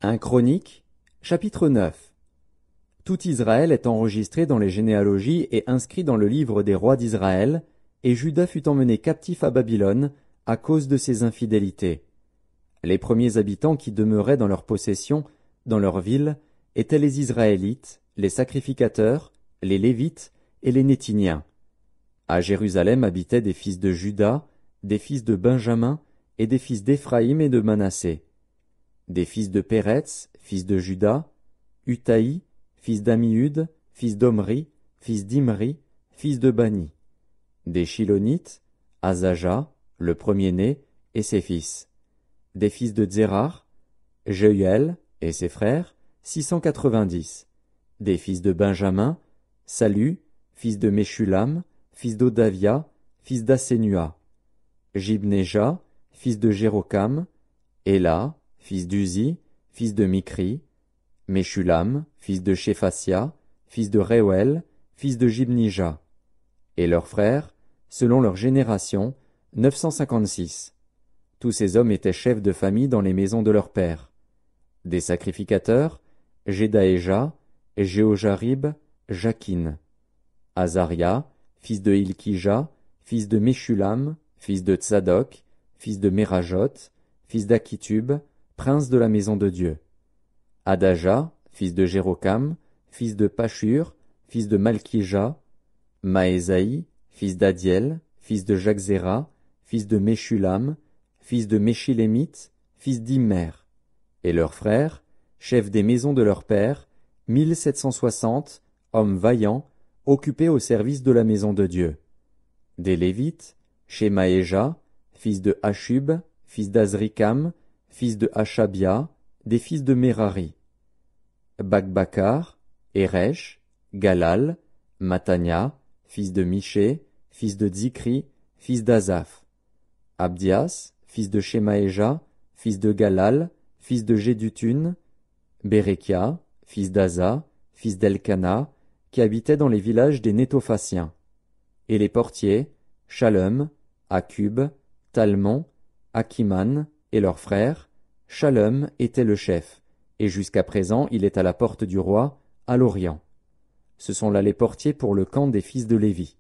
1 Chroniques, chapitre 9. Tout Israël est enregistré dans les généalogies et inscrit dans le livre des rois d'Israël, et Juda fut emmené captif à Babylone à cause de ses infidélités. Les premiers habitants qui demeuraient dans leur possession, dans leur ville, étaient les Israélites, les sacrificateurs, les Lévites et les Néthiniens. À Jérusalem habitaient des fils de Juda, des fils de Benjamin et des fils d'Éphraïm et de Manassé. Des fils de Péretz, fils de Juda, Utaï, fils d'Ammiud, fils d'Omri, fils d'Imri, fils de Bani. Des Shilonites, Azaja, le premier-né, et ses fils. Des fils de Zérar, Jeuel et ses frères, 690. Des fils de Benjamin, Salu, fils de Meshulam, fils d'Odavia, fils d'Assénua. Jibneja, fils de Jérokam, Éla, fils d'Uzi, fils de Mikri, Meshulam, fils de Shéphatia, fils de Réuel, fils de Jibnija. Et leurs frères, selon leur génération, 956. Tous ces hommes étaient chefs de famille dans les maisons de leurs pères. Des sacrificateurs, Jedaéja, Jéhojarib, Jakin. Azaria, fils de Hilkija, fils de Meshulam, fils de Tsadok, fils de Mérajot, fils d'Akitub, prince de la maison de Dieu. Adaja, fils de Jérokam, fils de Pashur, fils de Malkija, Maésaï, fils d'Adiel, fils de Jagzéra, fils de Meshulam, fils de Meshilémite, fils d'Immer. Et leurs frères, chefs des maisons de leurs pères, 1760, hommes vaillants, occupés au service de la maison de Dieu. Des Lévites, Shemaéja, fils de Hashub, fils d'Azrikam, fils de Hashabia, des fils de Merari. Bakbakar, Eresh, Galal, Matania, fils de Miché, fils de Zikri, fils d'Azaph. Abdias, fils de Shemaéja, fils de Galal, fils de Jédutun, Bérekia, fils d'Aza, fils d'Elkana, qui habitait dans les villages des Nétophaciens. Et les portiers, Shalom, Akub, Talmon, Akiman et leurs frères, Shalom était le chef, et jusqu'à présent il est à la porte du roi, à l'Orient. Ce sont là les portiers pour le camp des fils de Lévi.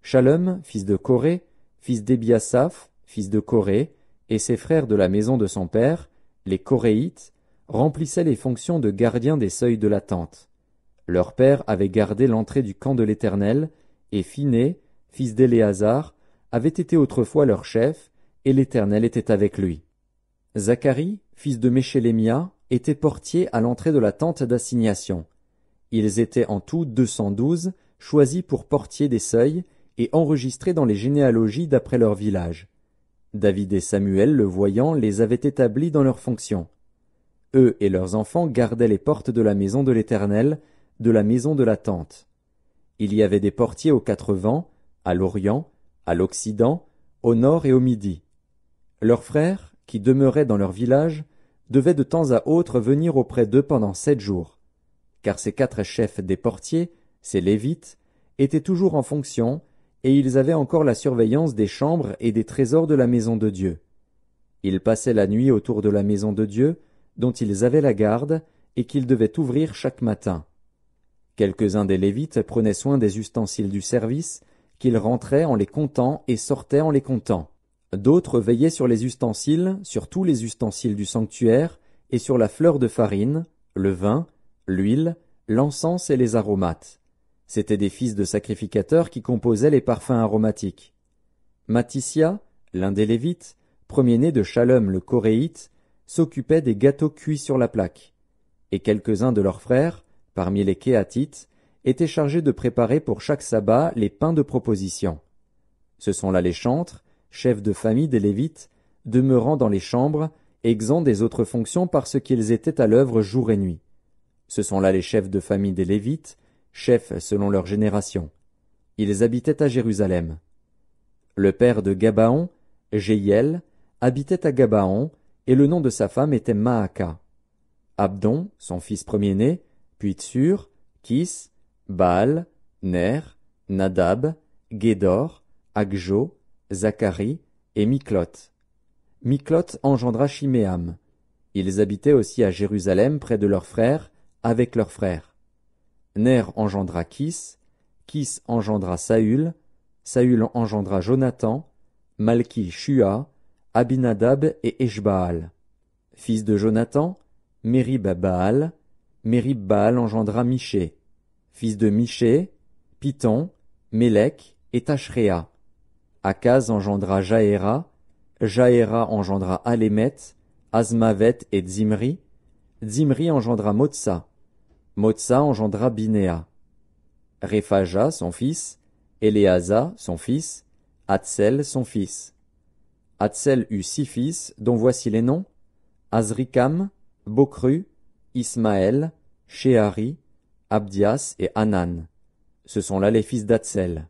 Shalom, fils de Coré, fils d'Ebiasaph, fils de Coré, et ses frères de la maison de son père, les Coréites, remplissaient les fonctions de gardiens des seuils de la tente. Leur père avait gardé l'entrée du camp de l'Éternel, et Phiné, fils d'Éléazar, avait été autrefois leur chef, et l'Éternel était avec lui. Zacharie, fils de Meshélémia, était portier à l'entrée de la tente d'assignation. Ils étaient en tout 212, choisis pour portier des seuils, et enregistrés dans les généalogies d'après leur village. David et Samuel, le voyant, les avaient établis dans leurs fonctions. Eux et leurs enfants gardaient les portes de la maison de l'Éternel, de la maison de la tente. Il y avait des portiers aux 4 vents, à l'Orient, à l'Occident, au Nord et au Midi. Leurs frères, qui demeuraient dans leur village, devaient de temps à autre venir auprès d'eux pendant 7 jours. Car ces 4 chefs des portiers, ces Lévites, étaient toujours en fonction, et ils avaient encore la surveillance des chambres et des trésors de la maison de Dieu. Ils passaient la nuit autour de la maison de Dieu, dont ils avaient la garde, et qu'ils devaient ouvrir chaque matin. Quelques-uns des Lévites prenaient soin des ustensiles du service, qu'ils rentraient en les comptant et sortaient en les comptant. D'autres veillaient sur les ustensiles, sur tous les ustensiles du sanctuaire, et sur la fleur de farine, le vin, l'huile, l'encens et les aromates. C'étaient des fils de sacrificateurs qui composaient les parfums aromatiques. Matissia, l'un des Lévites, premier-né de Shalom le Coréite, s'occupait des gâteaux cuits sur la plaque. Et quelques-uns de leurs frères, parmi les Kéatites, étaient chargés de préparer pour chaque sabbat les pains de proposition. Ce sont là les chantres, chefs de famille des Lévites, demeurant dans les chambres, exempts des autres fonctions parce qu'ils étaient à l'œuvre jour et nuit. Ce sont là les chefs de famille des Lévites, chefs selon leur génération. Ils habitaient à Jérusalem. Le père de Gabaon, Jéhiel, habitait à Gabaon, et le nom de sa femme était Maaka. Abdon, son fils premier-né, puis Tsur, Kis, Baal, Ner, Nadab, Gédor, Agjo, Zacharie et Miklot. Miklot engendra Shiméam. Ils habitaient aussi à Jérusalem près de leurs frères, avec leurs frères. Ner engendra Kis engendra Saül engendra Jonathan, Malki Shua, Abinadab et Eshbaal. Fils de Jonathan, Merib-Baal engendra Miché. Fils de Miché, Piton, Mélec et Tachréa. Akaz engendra Jaéra engendra Alémet, Azmavet et Zimri. Zimri engendra Motsa. Motsa engendra Binéa. Réphaja, son fils, Éléasa, son fils, Hatsel, son fils. Hatsel eut 6 fils, dont voici les noms: Azrikam, Bokru, Ismaël, Shéhari, Abdias et Hanan. Ce sont là les fils d'Hatsel.